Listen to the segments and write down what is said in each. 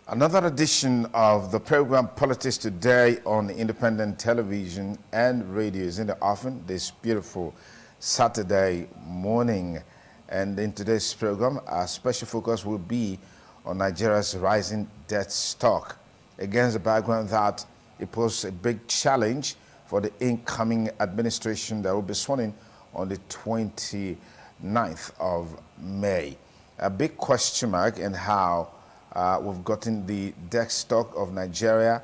Another edition of the program Politics Today on independent television and radio is in the offing this beautiful Saturday morning. And in today's program, our special focus will be on Nigeria's rising debt stock, against the background that it poses a big challenge for the incoming administration that will be sworn in on the 29th of May. A big question mark in how we've gotten the debt stock of Nigeria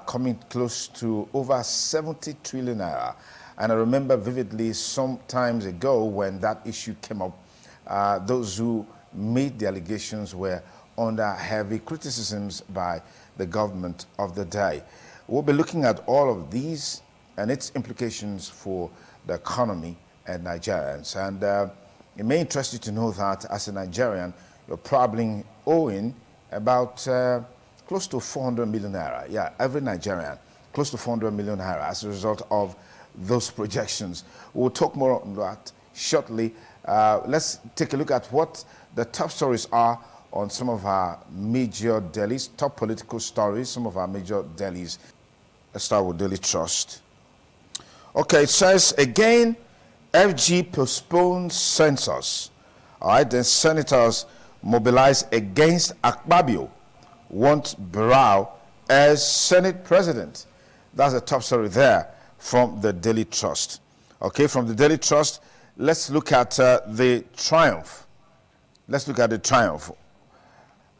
coming close to over 70 trillion naira. And I remember vividly some times ago when that issue came up, those who made the allegations were under heavy criticisms by the government of the day. We'll be looking at all of these and its implications for the economy and Nigerians. And it may interest you to know that as a Nigerian, you're probably owing about close to 400 million naira. Yeah, every Nigerian, close to 400 million naira as a result of those projections. We'll talk more on that shortly. Let's take a look at what the top stories are on some of our major dailies, top political stories, some of our major dailies. Let's start with Daily Trust. Okay, it says, again, FG postpones census. All right, then senators mobilize against Akpabio, want Barrow as Senate president. That's the top story there from the Daily Trust. Okay, from the Daily Trust, let's look at the Triumph. Let's look at the Triumph.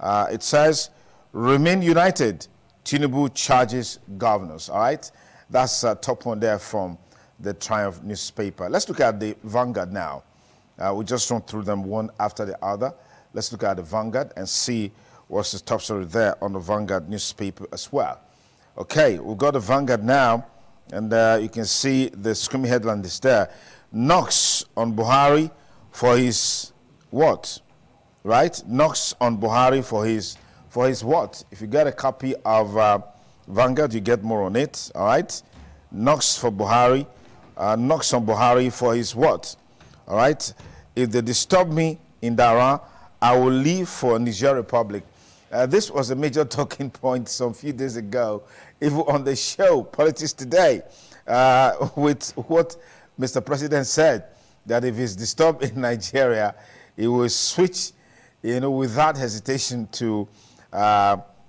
It says, remain united, Tinubu charges governors. All right, that's top one there from the Triumph newspaper. Let's look at the Vanguard now. We just run through them one after the other. Let's look at the Vanguard and see what's the top story there on the Vanguard newspaper as well. Okay, we've got the Vanguard now, and you can see the screaming headline is there. Knocks on Buhari for his what? Right? Knocks on Buhari for his what? If you get a copy of Vanguard, you get more on it. All right? Knocks for Buhari. Knocks on Buhari for his what? All right? If they disturb me in Dara, I will leave for Niger Republic. This was a major talking point some few days ago, even on the show, Politics Today, with what Mr. President said, that if he's disturbed in Nigeria, he will switch, without hesitation to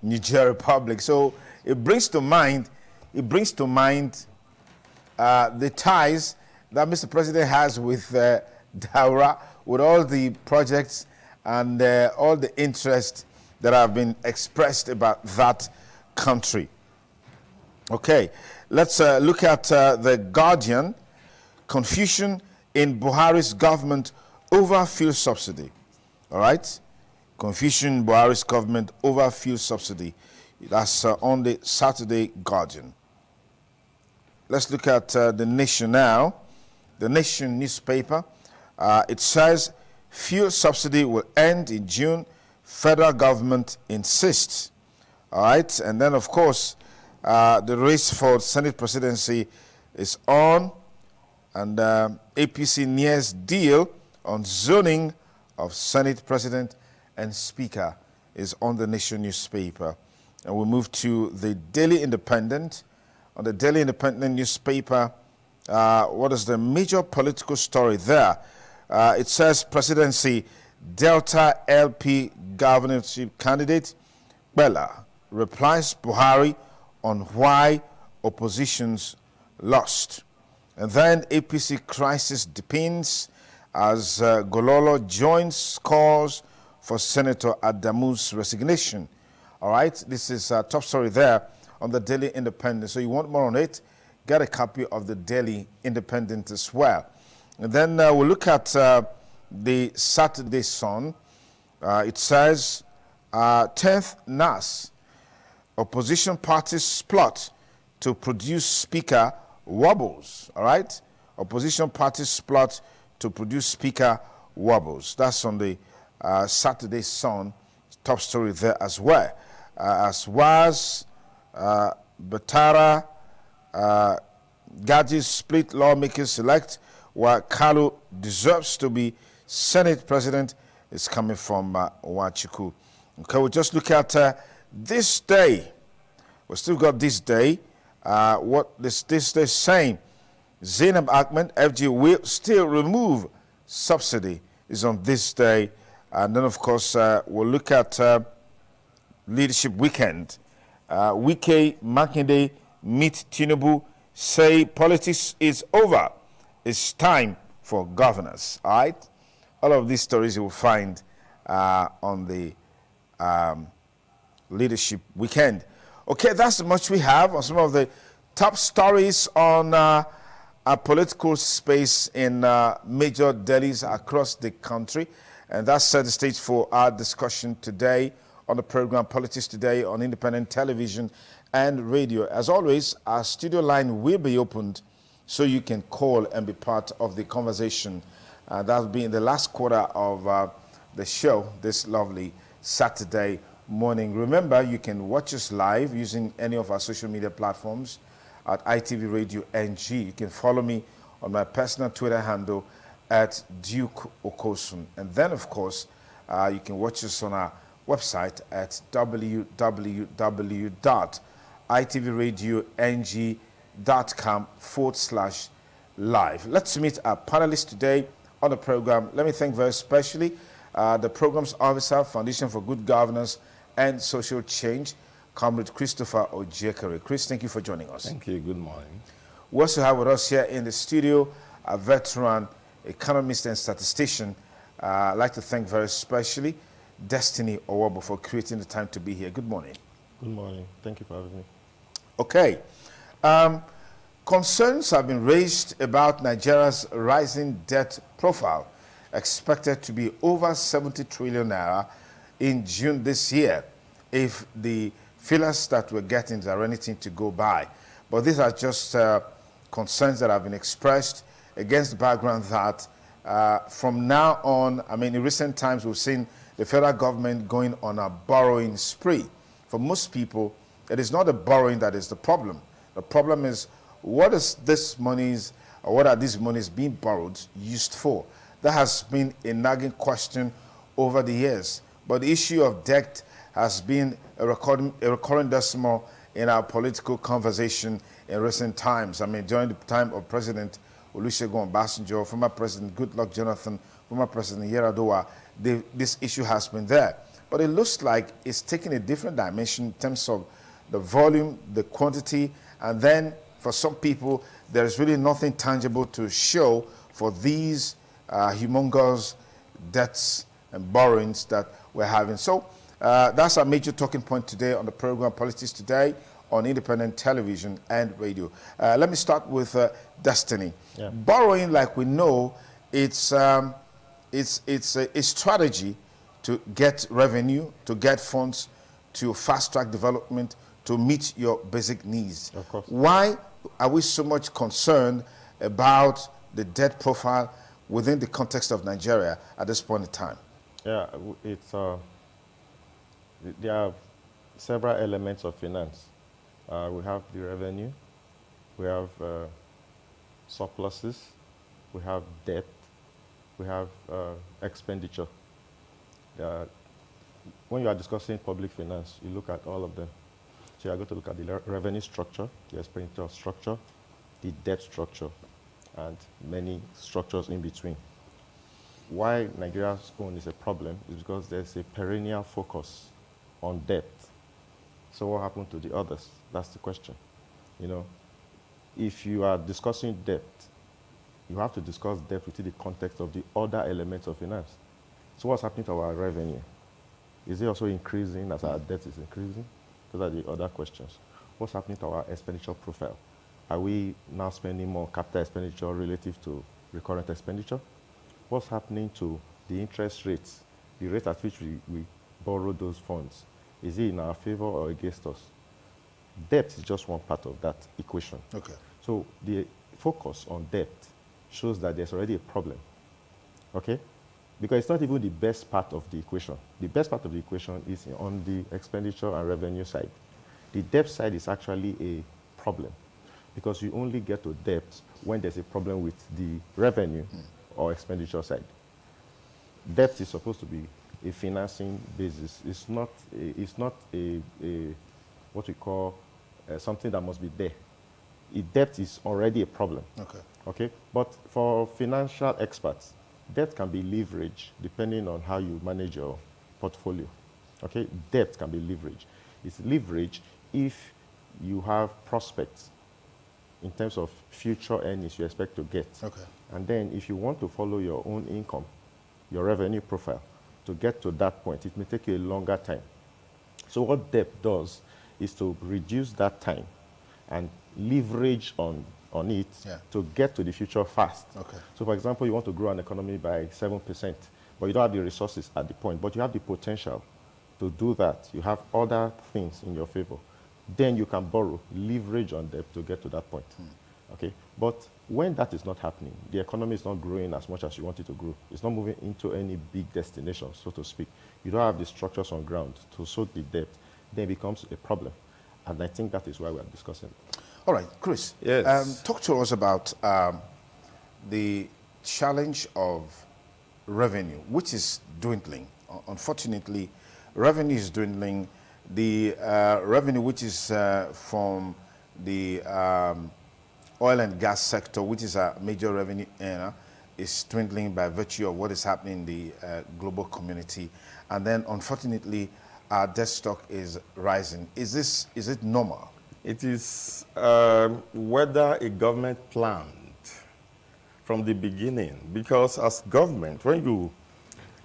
Niger Republic. So it brings to mind the ties that Mr. President has with Daura, with all the projects and all the interest that have been expressed about that country. Okay, let's look at the Guardian. Confusion in Buhari's government over fuel subsidy. All right, confusion in Buhari's government over fuel subsidy. That's on the Saturday Guardian. Let's look at the Nation now. The Nation newspaper. It says, fuel subsidy will end in June. Federal government insists. All right. And then, of course, the race for Senate presidency is on. And APC nears deal on zoning of Senate president and speaker is on the Nation newspaper. And we move to the Daily Independent. On the Daily Independent newspaper, what is the major political story there? It says presidency, Delta LP governorship candidate Bella replies Buhari on why oppositions lost. And then APC crisis depends as Gololo joins calls for Senator Adamu's resignation. All right, this is a top story there on the Daily Independent. So you want more on it, get a copy of the Daily Independent as well. And then we'll look at the Saturday Sun. It says, 10th NAS, opposition parties plot to produce speaker wobbles. All right? Opposition parties plot to produce speaker wobbles. That's on the Saturday Sun, top story there as well. As was Batara, Gaji's split lawmakers select, while Kalu deserves to be Senate president, is coming from Wachuku. Okay, we'll just look at this day, we still got this day. What this day is saying, Zainab Ahmed, FG will still remove subsidy, is on this day. And then, of course, we'll look at leadership weekend. Wike Makinde meet Tinubu, say politics is over. It's time for governance. All right? All of these stories you will find on the leadership weekend. Okay, that's much we have on some of the top stories on our political space in major Delhis across the country. And that set the stage for our discussion today on the program Politics Today on independent television and radio. As always, our studio line will be opened so you can call and be part of the conversation. That'll be in the last quarter of the show this lovely Saturday morning. Remember, you can watch us live using any of our social media platforms at ITV Radio NG. You can follow me on my personal Twitter handle at Duke Okosun. And then, of course, you can watch us on our website at www.itvradioNG.com/live. Let's meet our panelists today on the program. Let me thank very specially the program's officer, Foundation for Good Governance and Social Change, Comrade Christopher Ojekere. Chris, thank you for joining us. Thank you. Good morning. We also have with us here in the studio a veteran economist and statistician. I'd like to thank very specially Destiny Owobo for creating the time to be here. Good morning. Good morning. Thank you for having me. Okay. Concerns have been raised about Nigeria's rising debt profile, expected to be over 70 trillion naira in June this year, if the fillers that we're getting are anything to go by. But these are just concerns that have been expressed against the background that from now on, I mean, in recent times, we've seen the federal government going on a borrowing spree. For most people, it is not the borrowing that is the problem. The problem is, what is this monies, or what are these monies being borrowed used for? That has been a nagging question over the years. But the issue of debt has been a recurring decimal in our political conversation in recent times. I mean, during the time of President Olusegun Obasanjo, former President Goodluck Jonathan, former President Yar'Adua, this issue has been there. But it looks like it's taking a different dimension in terms of the volume, the quantity, and then for some people, there is really nothing tangible to show for these humongous debts and borrowings that we're having. So that's our major talking point today on the program Politics Today on independent television and radio. Let me start with Destiny. Yeah. Borrowing, like we know, it's a strategy to get revenue, to get funds, to fast-track development, to meet your basic needs. Of course. Why are we so much concerned about the debt profile within the context of Nigeria at this point in time? Yeah, there are several elements of finance. We have the revenue, we have surpluses, we have debt, we have expenditure. When you are discussing public finance, you look at all of them. So you are going to look at the revenue structure, the expenditure structure, the debt structure, and many structures in between. Why Nigeria's own is a problem is because there's a perennial focus on debt. So what happened to the others? That's the question. You know, if you are discussing debt, you have to discuss debt within the context of the other elements of finance. So what's happening to our revenue? Is it also increasing as our debt is increasing? Those are the other questions. What's happening to our expenditure profile? Are we now spending more capital expenditure relative to recurrent expenditure? What's happening to the interest rates, the rate at which we borrow those funds? Is it in our favor or against us? Debt is just one part of that equation. Okay. So the focus on debt shows that there's already a problem, okay? Because it's not even the best part of the equation. The best part of the equation is on the expenditure and revenue side. The debt side is actually a problem because you only get to debt when there's a problem with the revenue or expenditure side. Debt is supposed to be a financing basis. It's not a what we call something that must be there. Debt is already a problem. Okay. Okay, but for financial experts, debt can be leveraged depending on how you manage your portfolio. Okay, debt can be leveraged. It's leverage if you have prospects in terms of future earnings you expect to get. Okay. And then if you want to follow your own income, your revenue profile, to get to that point, it may take you a longer time. So what debt does is to reduce that time and leverage on it to get to the future fast. Okay. So for example, you want to grow an economy by 7%, but you don't have the resources at the point, but you have the potential to do that. You have other things in your favor. Then you can borrow, leverage on debt to get to that point. Okay? But when that is not happening, the economy is not growing as much as you want it to grow. It's not moving into any big destination, so to speak. You don't have the structures on ground to soak the debt, then it becomes a problem. And I think that is why we are discussing it. All right, Chris. Yes. Talk to us about the challenge of revenue, which is dwindling. Unfortunately, revenue is dwindling. The revenue which is from the oil and gas sector, which is a major revenue earner, is dwindling by virtue of what is happening in the global community. And then, unfortunately, our debt stock is rising. Is it normal? It is whether a government planned from the beginning. Because as government, when you,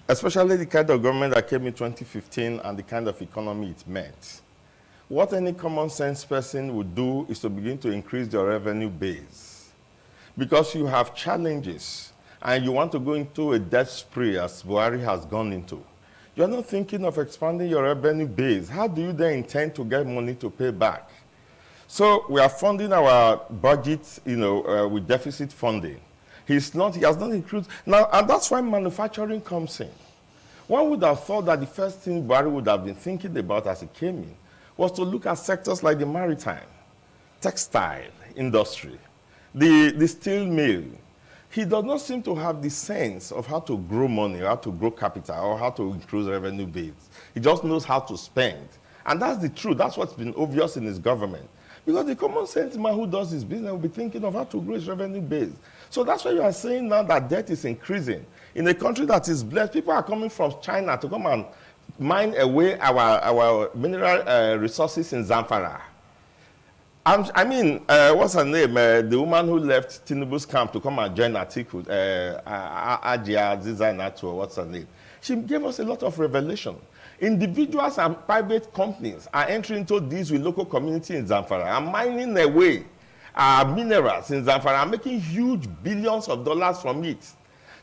especially the kind of government that came in 2015 and the kind of economy it met, what any common sense person would do is to begin to increase your revenue base. Because you have challenges and you want to go into a debt spree as Buhari has gone into. You're not thinking of expanding your revenue base. How do you then intend to get money to pay back? So we are funding our budget, with deficit funding. He has not increased. Now, and that's why manufacturing comes in. One would have thought that the first thing Buhari would have been thinking about as he came in was to look at sectors like the maritime, textile industry, the steel mill. He does not seem to have the sense of how to grow money, how to grow capital, or how to increase revenue base. He just knows how to spend. And that's the truth. That's what's been obvious in his government. Because the common sense man who does his business will be thinking of how to grow his revenue base. So that's why you are saying now that debt is increasing. In a country that is blessed, people are coming from China to come and mine away our mineral resources in Zamfara. What's her name? The woman who left Tinubu's camp to come and join Atiku, Ajia Zizanato, what's her name? She gave us a lot of revelation. Individuals and private companies are entering into this with local community in Zamfara and mining away minerals in Zamfara and making huge billions of dollars from it.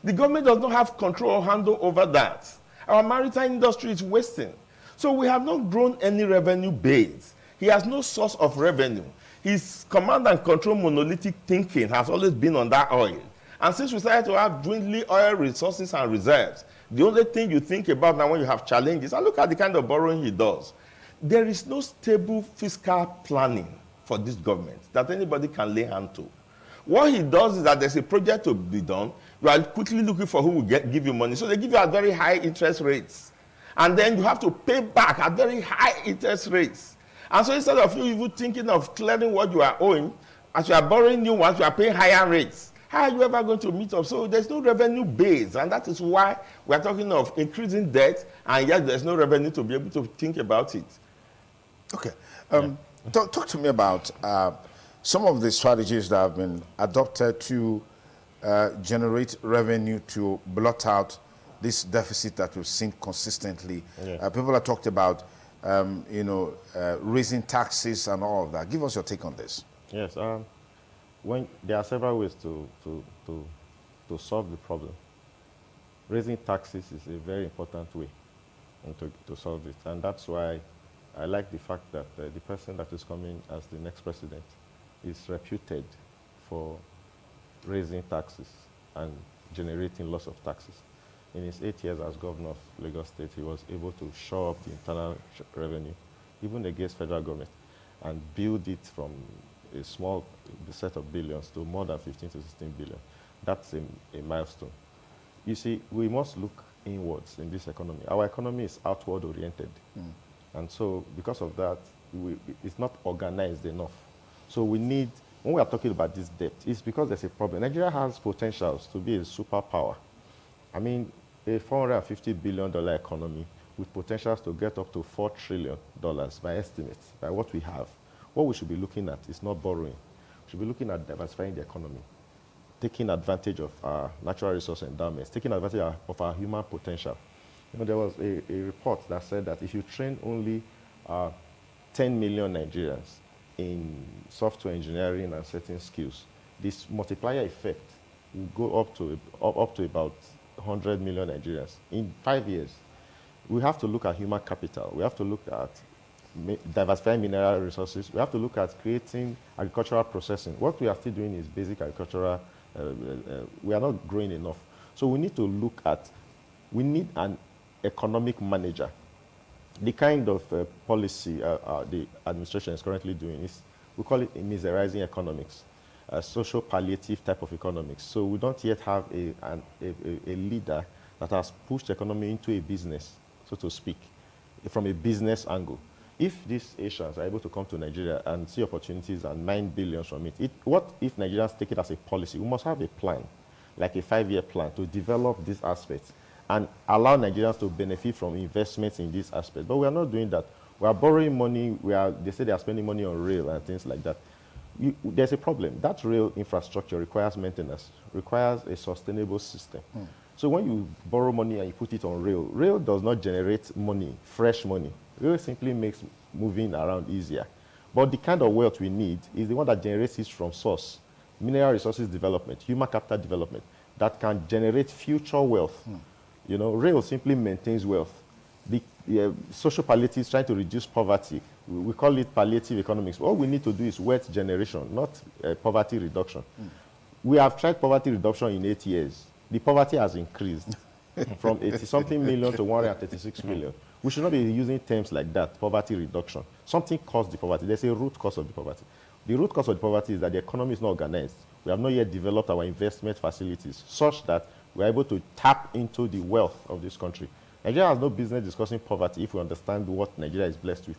The government does not have control or handle over that. Our maritime industry is wasting. So we have not grown any revenue base. He has no source of revenue. His command and control monolithic thinking has always been on that oil. And since we started to have dwindling oil resources and reserves, the only thing you think about now when you have challenges, and look at the kind of borrowing he does. There is no stable fiscal planning for this government that anybody can lay hand to. What he does is that there's a project to be done. You are quickly looking for who will give you money. So they give you at very high interest rates. And then you have to pay back at very high interest rates. And so instead of you even thinking of clearing what you are owing, as you are borrowing new ones, you are paying higher rates. How are you ever going to meet up? So there's no revenue base, and that is why we're talking of increasing debt, and yet there's no revenue to be able to think about it. Okay. Talk to me about some of the strategies that have been adopted to generate revenue to blot out this deficit that we've seen consistently. Yeah. People have talked about, raising taxes and all of that. Give us your take on this. Yes. There are several ways to solve the problem. Raising taxes is a very important way to solve it. And that's why I like the fact that the person that is coming as the next president is reputed for raising taxes and generating lots of taxes. In his 8 years as governor of Lagos State, he was able to shore up the internal revenue, even against federal government, and build it from a small set of billions to more than 15 to 16 billion. That's a milestone. You see, we must look inwards in this economy. Our economy is outward oriented. And so because of that, it's not organized enough. So we need, when we are talking about this debt, it's because there's a problem. Nigeria has potentials to be a superpower. I mean, a $450 billion economy with potentials to get up to $4 trillion by estimates, by what we have. What we should be looking at is not borrowing. We should be looking at diversifying the economy, taking advantage of our natural resource endowments, taking advantage of our human potential. You know, there was a report that said that if you train only 10 million Nigerians in software engineering and certain skills, this multiplier effect will go up to about 100 million Nigerians in 5 years. We have to look at human capital. We have to look at diversifying mineral resources. We have to look at creating agricultural processing. What we are still doing is basic agricultural. We are not growing enough. So we need to look at, we need an economic manager. The kind of policy the administration is currently doing is, we call it miserizing economics, social palliative type of economics. So we don't yet have a leader that has pushed the economy into a business, so to speak, from a business angle. If these Asians are able to come to Nigeria and see opportunities and mine billions from it, what if Nigerians take it as a policy? We must have a plan, like a 5-year plan, to develop these aspects and allow Nigerians to benefit from investments in this aspect. But we are not doing that. We are borrowing money. They say they are spending money on rail and things like that. There's a problem. That rail infrastructure requires maintenance, requires a sustainable system. So when you borrow money and you put it on rail, rail does not generate money, fresh money. Rail simply makes moving around easier. But the kind of wealth we need is the one that generates it from source, mineral resources development, human capital development, that can generate future wealth. You know, rail simply maintains wealth. The social palliative is trying to reduce poverty. We call it palliative economics. All we need to do is wealth generation, not poverty reduction. We have tried poverty reduction in 8 years. The poverty has increased from 80-something million to 136 million. We should not be using terms like that, poverty reduction. Something caused the poverty. There's a root cause of the poverty. The root cause of the poverty is that the economy is not organized. We have not yet developed our investment facilities such that we're able to tap into the wealth of this country. Nigeria has no business discussing poverty if we understand what Nigeria is blessed with.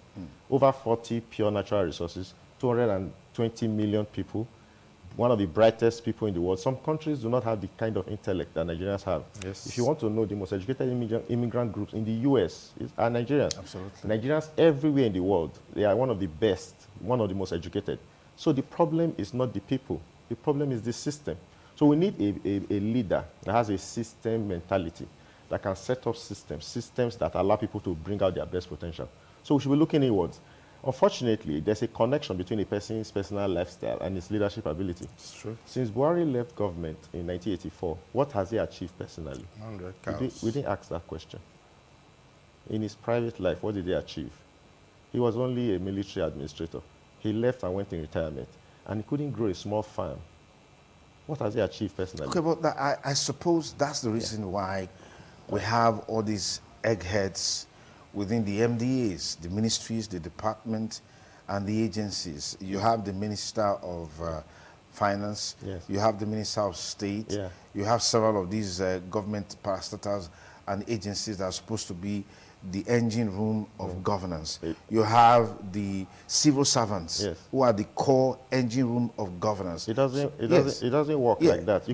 Over 40 pure natural resources, 220 million people, one of the brightest people in the world. Some countries do not have the kind of intellect that Nigerians have. Yes. If you want to know, the most educated immigrant groups in the US are Nigerians. Absolutely. Nigerians everywhere in the world, they are one of the best, one of the most educated. So the problem is not the people. The problem is the system. So we need a leader that has a system mentality, that can set up systems that allow people to bring out their best potential. So we should be looking inwards. Unfortunately, there's a connection between a person's personal lifestyle and his leadership ability. It's true. Since Buhari left government in 1984, what has he achieved personally? 100 cows. We didn't ask that question. In his private life, what did he achieve? He was only a military administrator. He left and went in retirement, and he couldn't grow a small farm. What has he achieved personally? Okay, but I suppose that's the reason why we have all these eggheads within the MDAs, the ministries, the department, and the agencies. You have the Minister of Finance, Yes. you have the Minister of State, Yeah. you have several of these government parastatals and agencies that are supposed to be the engine room of governance. You have the civil servants, Yes. who are the core engine room of governance. It doesn't work Yeah. like that.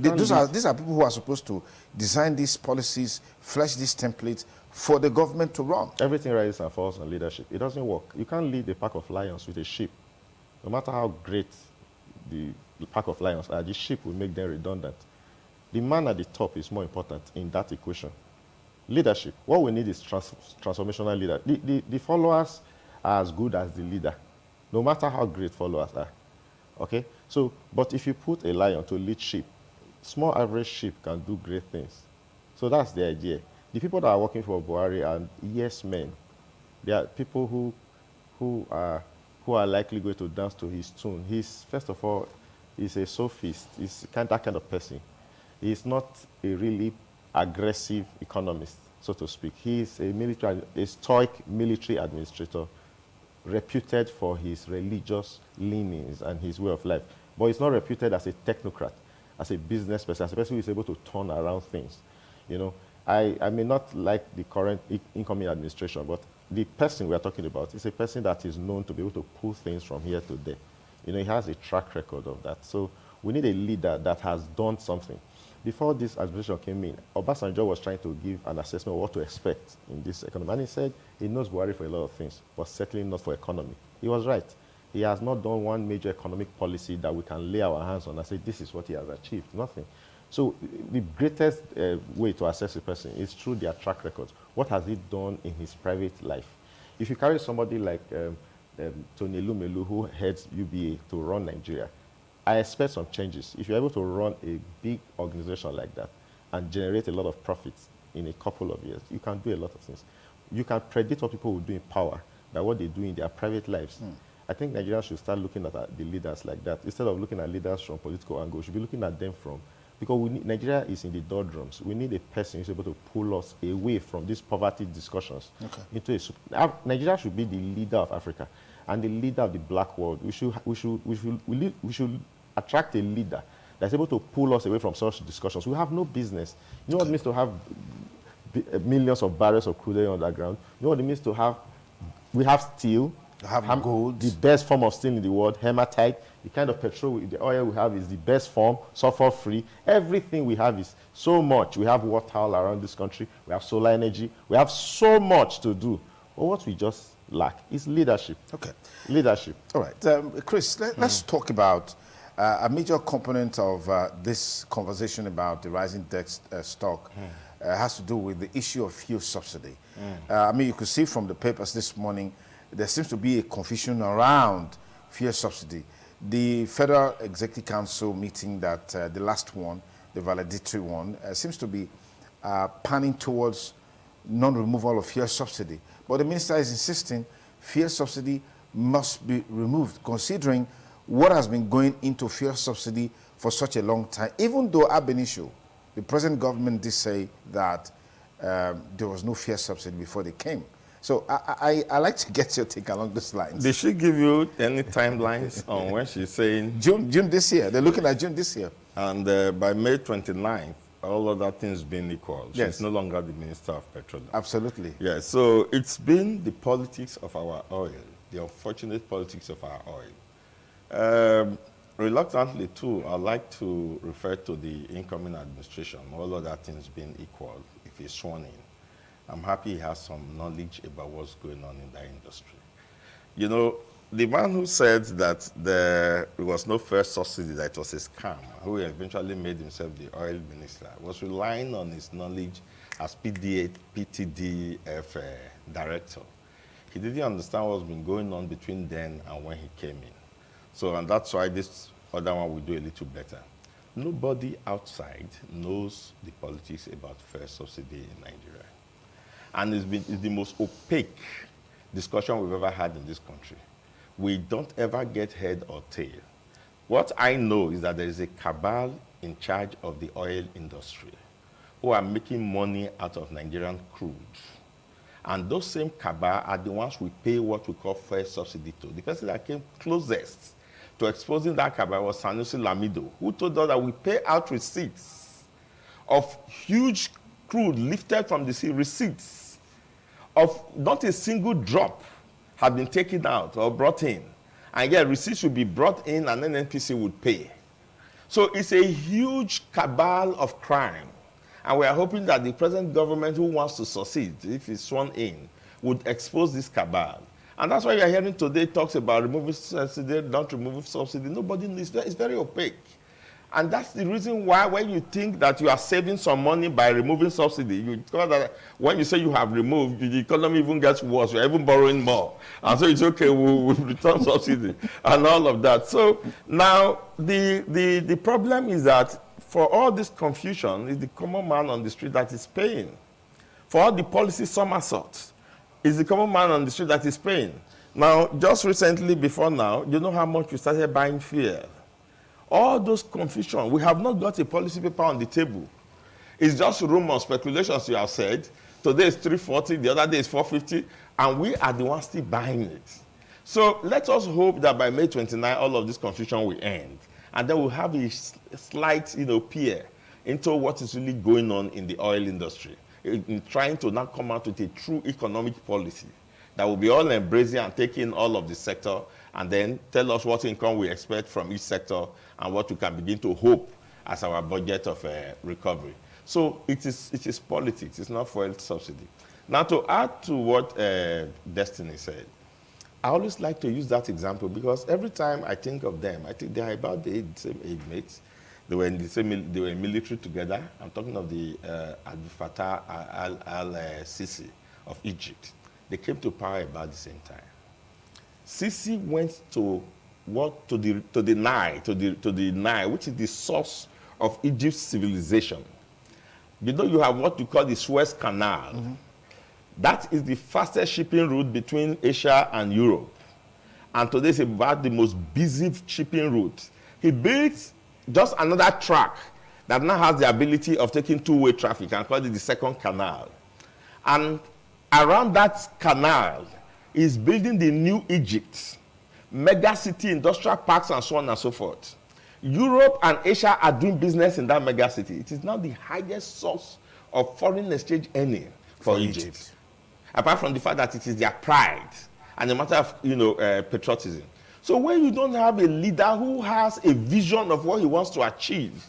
These are people who are supposed to design these policies, flesh these templates for the government to run. Everything rises and falls on leadership. It doesn't work. You can't lead a pack of lions with a sheep. No matter how great the pack of lions are, the sheep will make them redundant. The man at the top is more important in that equation. Leadership. What we need is transformational leader. The followers are as good as the leader, no matter how great followers are. Okay? So, but if you put a lion to lead sheep, small average sheep can do great things. So that's the idea. The people that are working for Buhari are yes men. They are people who are likely going to dance to his tune. First of all, he's a sophist. He's that kind of person. He's not a really aggressive economist, so to speak. He's a stoic military administrator, reputed for his religious leanings and his way of life. But he's not reputed as a technocrat, as a business person, as a person who is able to turn around things, you know. I may not like the current incoming administration, but the person we are talking about is a person that is known to be able to pull things from here to there. You know, he has a track record of that. So we need a leader that has done something. Before this administration came in, Obasanjo was trying to give an assessment of what to expect in this economy. And he said he knows Buhari for a lot of things, but certainly not for economy. He was right. He has not done one major economic policy that we can lay our hands on and say this is what he has achieved. Nothing. So the greatest way to assess a person is through their track records. What has he done in his private life? If you carry somebody like Tony Elumelu, who heads UBA, to run Nigeria, I expect some changes. If you're able to run a big organization like that and generate a lot of profits in a couple of years, you can do a lot of things. You can predict what people will do in power by what they do in their private lives. I think Nigerians should start looking at the leaders like that. Instead of looking at leaders from political angle, we should be looking at them from, because Nigeria is in the doldrums. We need a person who's able to pull us away from these poverty discussions into a. Nigeria should be the leader of Africa and the leader of the black world. We should attract a leader that's able to pull us away from such discussions. We have no business. You know what it means to have millions of barrels of crude oil underground? You know what it means to have, we have steel, have gold. The best form of steel in the world, hematite. The kind of petrol, the oil we have is the best form, sulfur-free. Everything we have is so much. We have water all around this country. We have solar energy. We have so much to do. But what we just lack is leadership. Okay. Leadership. All right. Chris, let's talk about a major component of this conversation about the rising debt stock has to do with the issue of fuel subsidy. I mean, you could see from the papers this morning, there seems to be a confusion around fuel subsidy. The Federal Executive Council meeting that the last one, the valedictory one, seems to be panning towards non-removal of fuel subsidy. But the minister is insisting fuel subsidy must be removed, considering what has been going into fuel subsidy for such a long time. Even though ab initio, the present government did say that there was no fuel subsidy before they came. So I like to get your take along those lines. Did she give you any timelines on when she's saying? June this year. They're looking at June this year. And by May 29th, all other things being equal, she's no longer the Minister of Petroleum. Absolutely. Yeah, so it's been the politics of our oil, the unfortunate politics of our oil. Reluctantly, too, I like to refer to the incoming administration, all other things being equal, if he's sworn in. I'm happy he has some knowledge about what's going on in that industry. You know, the man who said that there was no first subsidy, that it was a scam, who eventually made himself the oil minister, was relying on his knowledge as PTDF director. He didn't understand what's been going on between then and when he came in. So, and that's why this other one will do a little better. Nobody outside knows the politics about first subsidy in Nigeria. And it's the most opaque discussion we've ever had in this country. We don't ever get head or tail. What I know is that there is a cabal in charge of the oil industry who are making money out of Nigerian crude. And those same cabal are the ones we pay what we call first subsidy to. The person that came closest to exposing that cabal was Sanusi Lamido, who told us that we pay out receipts of huge crude lifted from the sea, receipts of not a single drop had been taken out or brought in. And yet receipts should be brought in and then NPC would pay. So it's a huge cabal of crime. And we are hoping that the present government who wants to succeed, if it's sworn in, would expose this cabal. And that's why you're hearing today talks about removing subsidy, not removing subsidy. Nobody knows. It's very opaque. And that's the reason why when you think that you are saving some money by removing subsidy, you discover that when you say you have removed, the economy even gets worse. You're even borrowing more. And so it's okay, we'll return subsidy and all of that. So now the problem is that for all this confusion, it's the common man on the street that is paying. For all the policy somersaults, it's the common man on the street that is paying. Now, just recently before now, you know how much we started buying fuel? All those confusion, we have not got a policy paper on the table. It's just rumors, speculations, you have said. Today is 340, the other day is 450, and we are the ones still buying it. So let us hope that by May 29, all of this confusion will end. And then we'll have a slight, peer into what is really going on in the oil industry. in trying to now come out with a true economic policy that will be all embracing and taking all of the sector and then tell us what income we expect from each sector and what we can begin to hope as our budget of recovery. So it is politics, it's not fuel subsidy. Now to add to what Destiny said, I always like to use that example because every time I think of them, I think they are about the same age mates. They were in the same, they were in military together. I'm talking of the Abdel Fattah al-Sisi of Egypt. They came to power about the same time. Sisi went to what to the Nile, which is the source of Egypt's civilization. You know, you have what you call the Suez Canal. Mm-hmm. That is the fastest shipping route between Asia and Europe. And today it's about the most busy shipping route. He built just another track that now has the ability of taking two-way traffic and called it the second canal. And around that canal is building the new Egypt, mega city, industrial parks, and so on and so forth. Europe and Asia are doing business in that mega city. It is now the highest source of foreign exchange earning for Egypt. Apart from the fact that it is their pride and a matter of patriotism. So when you don't have a leader who has a vision of what he wants to achieve,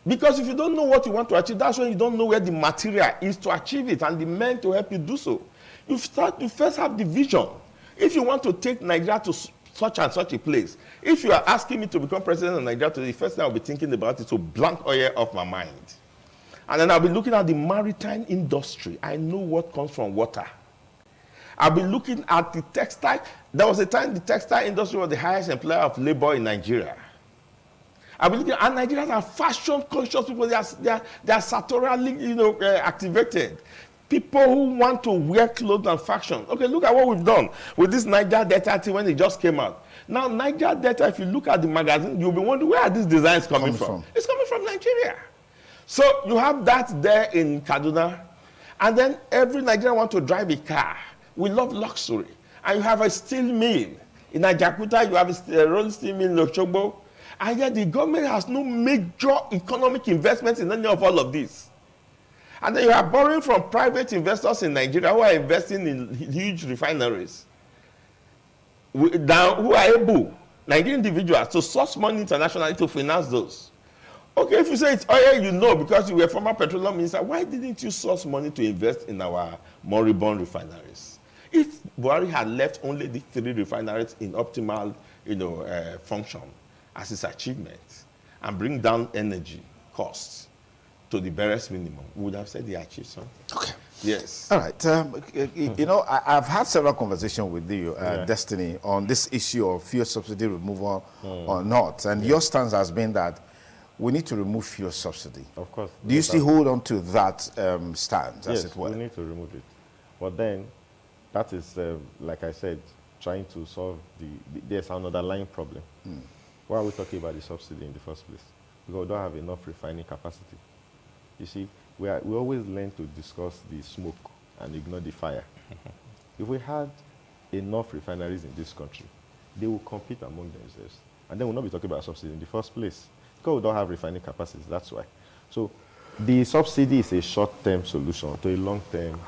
because if you don't know what you want to achieve, that's when you don't know where the material is to achieve it and the men to help you do so. You first have the vision. If you want to take Nigeria to such and such a place, if you are asking me to become president of Nigeria today, the first thing I'll be thinking about is to blank oil off my mind. And then I'll be looking at the maritime industry. I know what comes from water. I'll be looking at the textile. There was a time the textile industry was the highest employer of labor in Nigeria. I'll be looking at Nigerians are fashion-conscious people. They are sartorially, activated. People who want to wear clothes and fashion. Okay, look at what we've done with this Niger Delta thing when it just came out. Now, Niger Delta, if you look at the magazine, you'll be wondering, where are these designs coming from? It's coming from Nigeria. So you have that there in Kaduna. And then every Nigerian wants to drive a car. We love luxury. And you have a steel mill. In Ajakuta, you have a rolling steel mill in Ochogbo. And yet the government has no major economic investments in any of all of this. And then you are borrowing from private investors in Nigeria who are investing in huge refineries. Who are able, Nigerian individuals, to source money internationally to finance those. Okay, if you say it's oil, because you were former petroleum minister, why didn't you source money to invest in our moribund refineries? If Buhari had left only the 3 refineries in optimal, function as his achievement and bring down energy costs to the barest minimum, we would have said he achieved something. Okay. Yes. All right. I've had several conversations with you, Destiny, on this issue of fuel subsidy removal or not. And your stance has been that we need to remove fuel subsidy. Of course. Do you still hold on to that stance, as it were? Yes, we need to remove it. But then, that is, like I said, trying to solve there's an underlying problem. Why are we talking about the subsidy in the first place? Because we don't have enough refining capacity. You see, we always learn to discuss the smoke and ignore the fire. If we had enough refineries in this country, they will compete among themselves. And then we'll not be talking about subsidy in the first place. Because we don't have refining capacities, that's why. So the subsidy is a short-term solution to a long-term,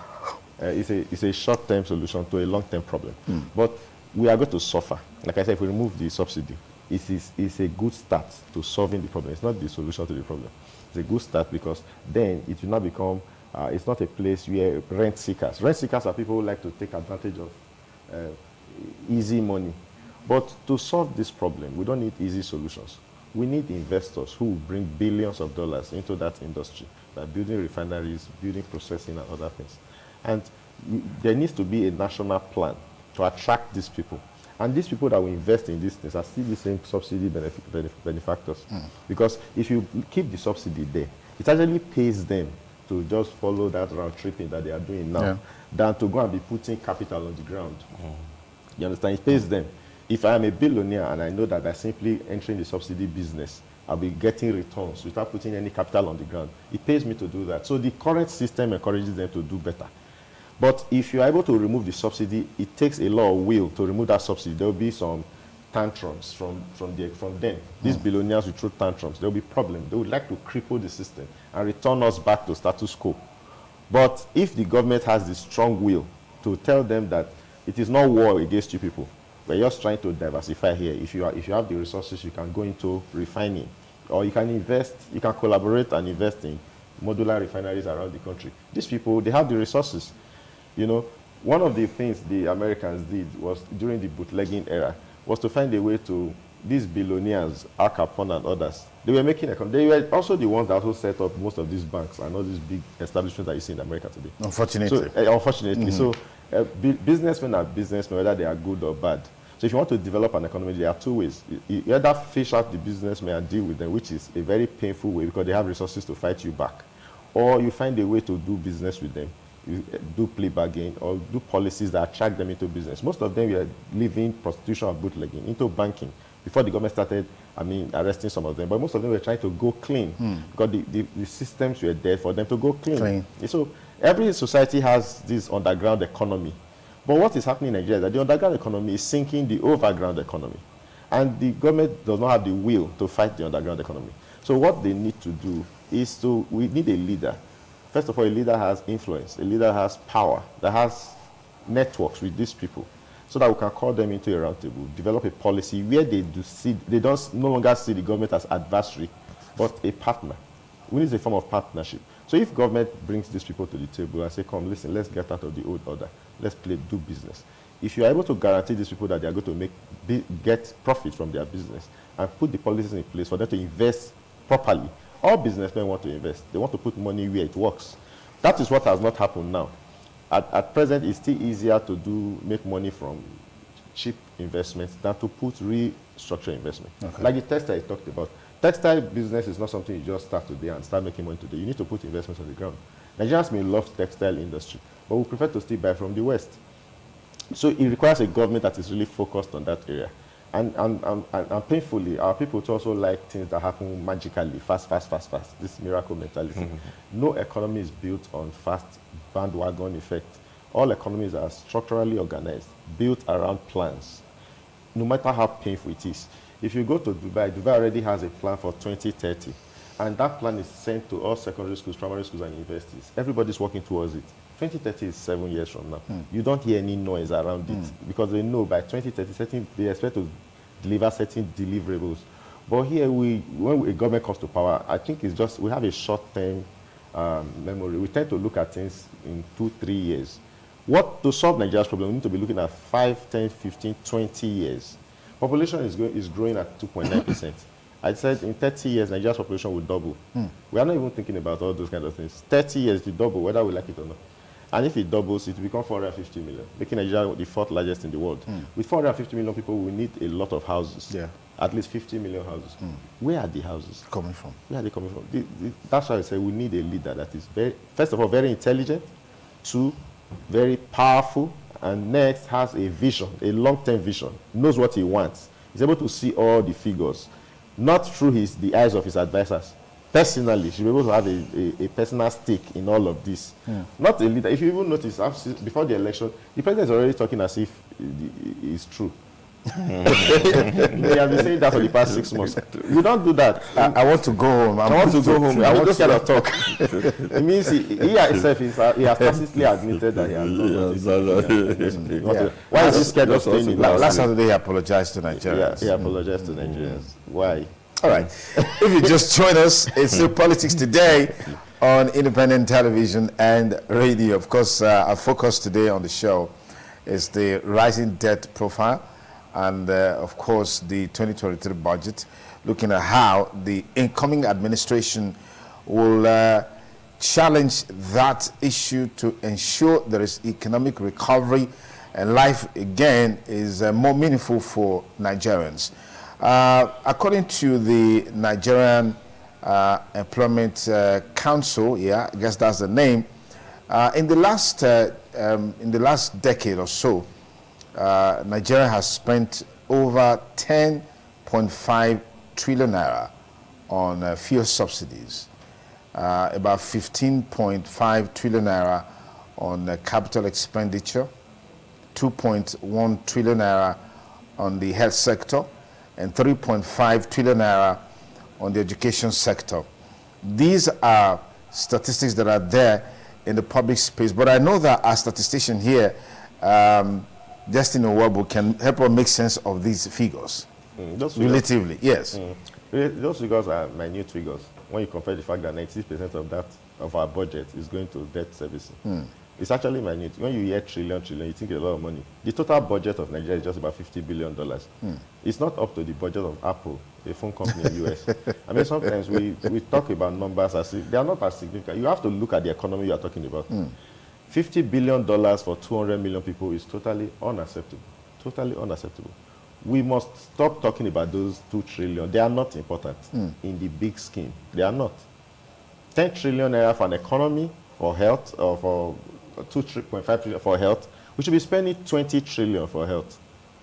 it's a short-term solution to a long-term problem. But we are going to suffer. Like I said, if we remove the subsidy, it's a good start to solving the problem. It's not the solution to the problem. It's a good start because then it will not become, it's not a place where rent seekers are people who like to take advantage of easy money. But to solve this problem, we don't need easy solutions. We need investors who will bring billions of dollars into that industry by building refineries, building processing and other things. And there needs to be a national plan to attract these people. And these people that will invest in these things are still the same subsidy benefactors. Because if you keep the subsidy there, it actually pays them to just follow that round tripping that they are doing now, than to go and be putting capital on the ground. You understand? It pays them. If I am a billionaire and I know that by simply entering the subsidy business, I'll be getting returns without putting any capital on the ground, it pays me to do that. So the current system encourages them to do better. But if you're able to remove the subsidy, it takes a lot of will to remove that subsidy. There will be some tantrums from them. These billionaires will throw tantrums. There will be problems. They would like to cripple the system and return us back to status quo. But if the government has the strong will to tell them that it is not war against you people, we're just trying to diversify here. If you have the resources, you can go into refining, or you can invest, you can collaborate and invest in modular refineries around the country. These people, they have the resources. You know, one of the things the Americans did was, during the bootlegging era, was to find a way to, these billionaires, Al Capone and others, they were making they were also the ones that also set up most of these banks and all these big establishments that you see in America today. Unfortunately. So, unfortunately. So businessmen are businessmen, whether they are good or bad. So if you want to develop an economy, there are two ways. You either fish out the businessmen and deal with them, which is a very painful way because they have resources to fight you back. Or you find a way to do business with them. You do plea bargain or do policies that attract them into business. Most of them were leaving prostitution or bootlegging into banking before the government started, arresting some of them. But most of them were trying to go clean because the systems were there for them to go clean. So every society has this underground economy. But what is happening in Nigeria is that the underground economy is sinking the overground economy. And the government does not have the will to fight the underground economy. So what they need to do is we need a leader. First of all, a leader has influence. A leader has power, that has networks with these people, so that we can call them into a round table, develop a policy where they don't no longer see the government as adversary, but a partner. We need a form of partnership. So if government brings these people to the table and say, come, listen, let's get out of the old order. Let's do business. If you are able to guarantee these people that they are going to get profit from their business and put the policies in place for them to invest properly, all businessmen want to invest. They want to put money where it works. That is what has not happened now. At present, it's still easier to make money from cheap investments than to put restructured investment. Okay. Like the textile I talked about. Textile business is not something you just start today and start making money today. You need to put investments on the ground. Nigerians may love textile industry, but we prefer to still buy from the West. So it requires a government that is really focused on that area. And painfully, our people also like things that happen magically, fast, this miracle mentality. No economy is built on fast bandwagon effect. All economies are structurally organized, built around plans, no matter how painful it is. If you go to Dubai, Dubai already has a plan for 2030, and that plan is sent to all secondary schools, primary schools, and universities. Everybody's working towards it. 2030 is 7 years from now. You don't hear any noise around it because they know by 2030 they expect to deliver certain deliverables. But here, when a government comes to power, I think it's just we have a short-term memory. We tend to look at things in 2-3 years. To solve Nigeria's problem, we need to be looking at 5, 10, 15, 20 years. Population is growing at 2.9%. I said in 30 years, Nigeria's population will double. We are not even thinking about all those kind of things. 30 years to double, whether we like it or not. And if it doubles, it will become 450 million, making Nigeria the 4th largest in the world. With 450 million people, we need a lot of houses. Yeah. At least 50 million houses. Where are the houses coming from? Where are they coming from? That's why I say we need a leader that is, first of all, very intelligent, 2, very powerful, and next has a vision, a long-term vision, knows what he wants. He's able to see all the figures, not through the eyes of his advisors. Personally, should be able to have a personal stake in all of this. Not a leader. If you even notice, before the election, the president is already talking as if it's true. They have been saying that for the past 6 months. You don't do that. I want to go home. I want to go home. I want those kind of talk. It means he himself he has tacitly admitted that he has not. Why is he scared of staying in? Last Saturday, he apologized to Nigerians. He apologized to Nigerians. Why? All right. If you just joined us, it's still Politics Today on independent television and radio. Of course, our focus today on the show is the rising debt profile and, of course, the 2023 budget, looking at how the incoming administration will challenge that issue to ensure there is economic recovery and life, again, is more meaningful for Nigerians. According to the Nigerian Employment Council, I guess that's the name, in the last decade or so, Nigeria has spent over 10.5 trillion naira on fuel subsidies, about 15.5 trillion naira on capital expenditure, 2.1 trillion naira on the health sector, and 3.5 trillion naira on the education sector. These are statistics that are there in the public space. But I know that our statistician here, Justin Owabu, can help us make sense of these figures. Relatively, yes. Those figures are minute figures. When you compare the fact that 90% of that of our budget is going to debt servicing. It's actually minute. When you hear trillion, you think it's a lot of money. The total budget of Nigeria is just about $50 billion. It's not up to the budget of Apple, a phone company in the US. I mean, sometimes we talk about numbers as if they are not as significant. You have to look at the economy you are talking about. $50 billion for 200 million people is totally unacceptable. Totally unacceptable. We must stop talking about those 2 trillion. They are not important in the big scheme. They are not. 10 trillion naira for an economy, for health, or for 2.5 trillion for health. We should be spending 20 trillion for health,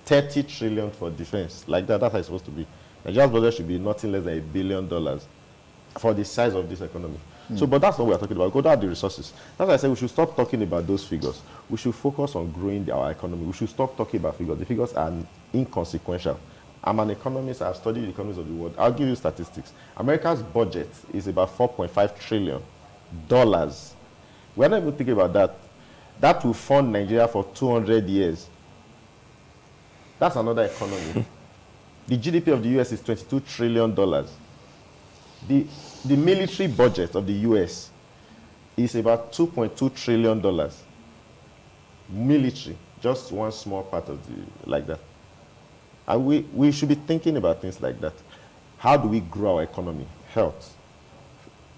30 trillion for defense. Like that, that's how it's supposed to be. Nigeria's budget should be nothing less than $1 billion for the size of this economy. So, but that's what we are talking about. Go down the resources. That's why I say we should stop talking about those figures. We should focus on growing our economy. We should stop talking about figures. The figures are inconsequential. I'm an economist. I've studied the economies of the world. I'll give you statistics. America's budget is about $4.5 trillion. We're not even thinking about that. That will fund Nigeria for 200 years. That's another economy. The GDP of the US is $22 trillion. The military budget of the US is about $2.2 trillion. Military, just one small part of the, like that. And we should be thinking about things like that. How do we grow our economy? Health,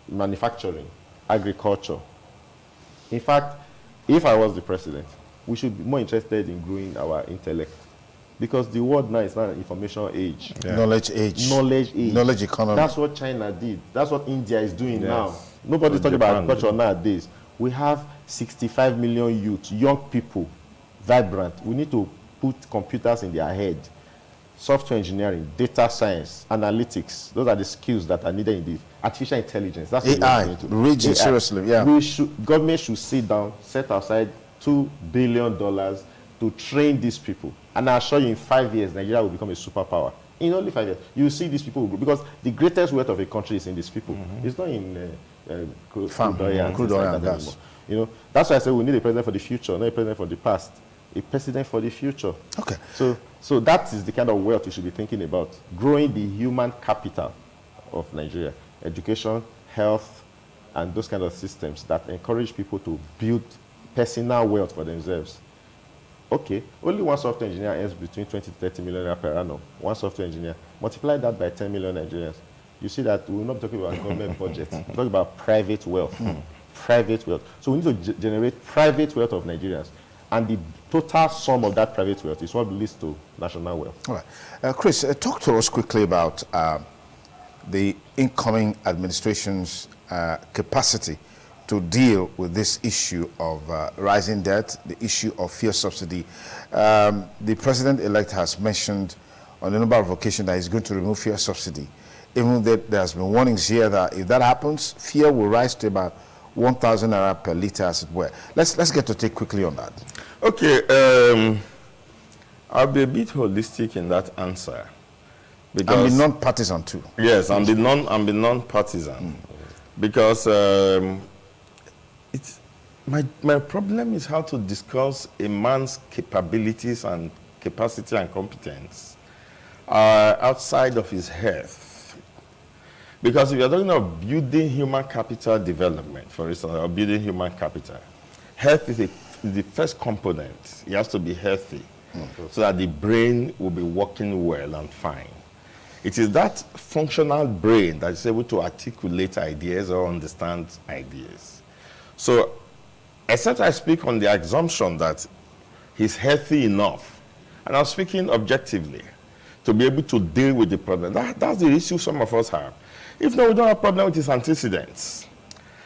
manufacturing, agriculture. In fact, if I was the president, we should be more interested in growing our intellect. Because the world now is not an information age. Knowledge age. Knowledge age. Knowledge economy. That's what China did. That's what India is doing now. Nobody's talking about agriculture nowadays. We have 65 million youth, young people, vibrant. We need to put computers in their head. Software engineering, data science, analytics. Those are the skills that are needed in the artificial intelligence. That's AI. Region, seriously, yeah. Government should sit down, set aside $2 billion to train these people. And I assure you, in 5 years, Nigeria will become a superpower. In only 5 years, you will see these people grow. Because the greatest wealth of a country is in these people. It's not in crude oil and gas. You know, that's why I say we need a president for the future, not a president for the past. A president for the future. Okay. So that is the kind of wealth we should be thinking about. Growing the human capital of Nigeria. Education, health, and those kind of systems that encourage people to build personal wealth for themselves. Okay, only one software engineer earns between 20 to 30 million per annum. One software engineer. Multiply that by 10 million Nigerians. You see that we will not be talking about government budget. We're talking about private wealth. Private wealth. So we need to generate private wealth of Nigerians. And the total sum of that private wealth is what leads to national wealth. All right. Chris, talk to us quickly about the incoming administration's capacity to deal with this issue of rising debt, the issue of fuel subsidy. The president-elect has mentioned on a number of occasions that he's going to remove fuel subsidy. Even though there has been warnings here that if that happens, fuel will rise to about 1,000 naira per litre, as it were. Let's get to take quickly on that. Okay, I'll be a bit holistic in that answer. Because and be non-partisan too. Yes, and be non-partisan. Because my problem is how to discuss a man's capabilities and capacity and competence outside of his health. Because if you're talking about building human capital development, for instance, or building human capital, health is the first component. It has to be healthy so that the brain will be working well and fine. It is that functional brain that is able to articulate ideas or understand ideas. So, except I speak on the assumption that he's healthy enough, and I'm speaking objectively, to be able to deal with the problem. That's the issue some of us have. If not, we don't have a problem with his antecedents.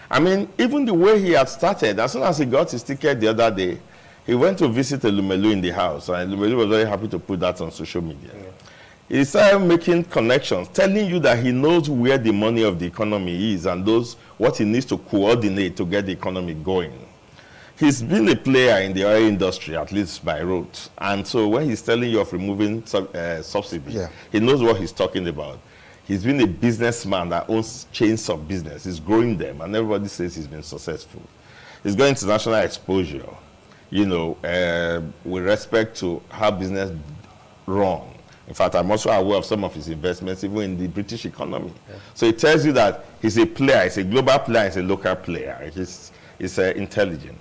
I mean, even the way he had started, as soon as he got his ticket the other day, he went to visit Elumelu in the house, and Elumelu was very happy to put that on social media. He started making connections, telling you that he knows where the money of the economy is and what he needs to coordinate to get the economy going. He's been a player in the oil industry, at least by rote. And so when he's telling you of removing subsidy, he knows what he's talking about. He's been a businessman that owns chains of business. He's growing them, and everybody says he's been successful. He's got international exposure, you know, with respect to how business run. In fact, I'm also aware of some of his investments, even in the British economy. Yeah. So it tells you that he's a player, he's a global player, he's a local player, he's intelligent.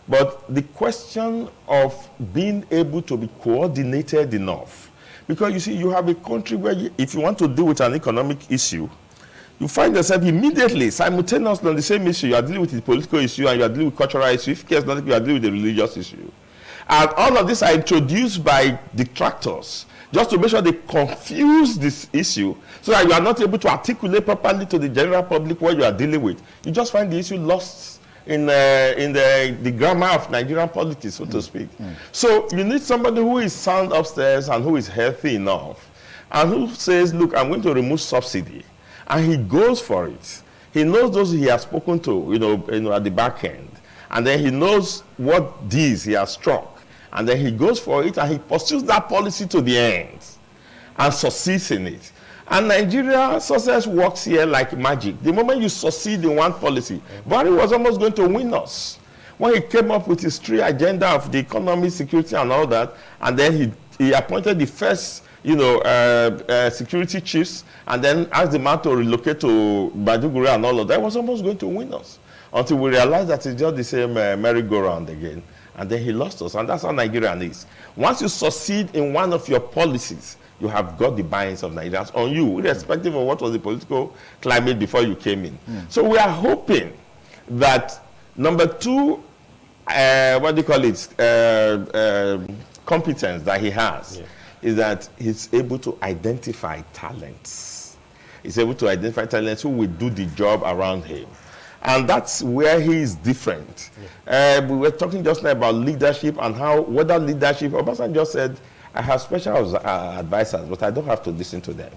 But the question of being able to be coordinated enough, because you see, you have a country where if you want to deal with an economic issue, you find yourself immediately, simultaneously on the same issue. You are dealing with the political issue and you are dealing with cultural issue. If case not, you are dealing with the religious issue. And all of these are introduced by detractors just to make sure they confuse this issue so that you are not able to articulate properly to the general public what you are dealing with. You just find the issue lost in the grammar of Nigerian politics, so to speak. So you need somebody who is sound upstairs and who is healthy enough and who says, look, I'm going to remove subsidy. And he goes for it. He knows those he has spoken to, you know, at the back end. And then he knows what deals he has struck. And then he goes for it and he pursues that policy to the end and succeeds in it. And Nigeria success works here like magic. The moment you succeed in one policy, Buhari was almost going to win us. When he came up with his 3 agenda of the economy, security, and all that, and then he appointed the first, you know, security chiefs, and then asked the man to relocate to Baduguri and all of that, was almost going to win us. Until we realized that it's just the same merry-go-round again. And then he lost us, and that's how Nigerian is. Once you succeed in one of your policies, you have got the buy-ins of Nigerians on you, irrespective of what was the political climate before you came in. So we are hoping that, number 2, what do you call it, competence that he has, is that he's able to identify talents. He's able to identify talents who will do the job around him. And that's where he is different. We were talking just now about leadership and how, whether leadership, Obasanjo said, I have special advisors, but I don't have to listen to them.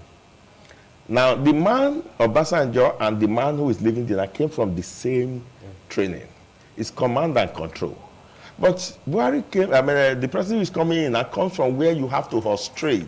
Now, the man, Obasanjo, and the man who is living there came from the same training. It's command and control. But Buhari came, the president who is coming in and comes from where you have to frustrate,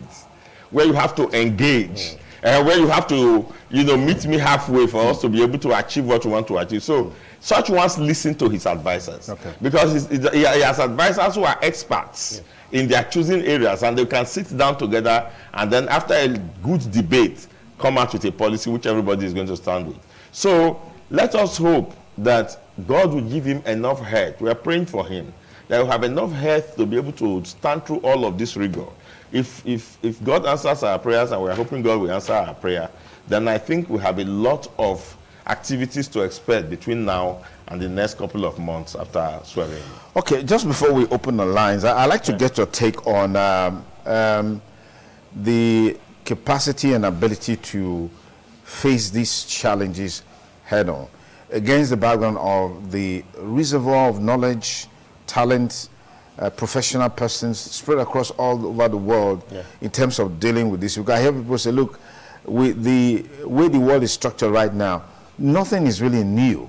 where you have to engage, where you have to, you know, meet me halfway for us to be able to achieve what we want to achieve. So, such ones listen to his advisors. Because he has advisors who are experts in their choosing areas, and they can sit down together and then after a good debate, come out with a policy which everybody is going to stand with. So, let us hope that God will give him enough health. We are praying for him. That he will have enough health to be able to stand through all of this rigor. If God answers our prayers, and we are hoping God will answer our prayer, then I think we have a lot of activities to expect between now and the next couple of months after swearing. Okay, just before we open the lines, I'd like to get your take on the capacity and ability to face these challenges head on, against the background of the reservoir of knowledge, talent, professional persons spread across all over the world in terms of dealing with this. I hear people say, look, with the way the world is structured right now, nothing is really new.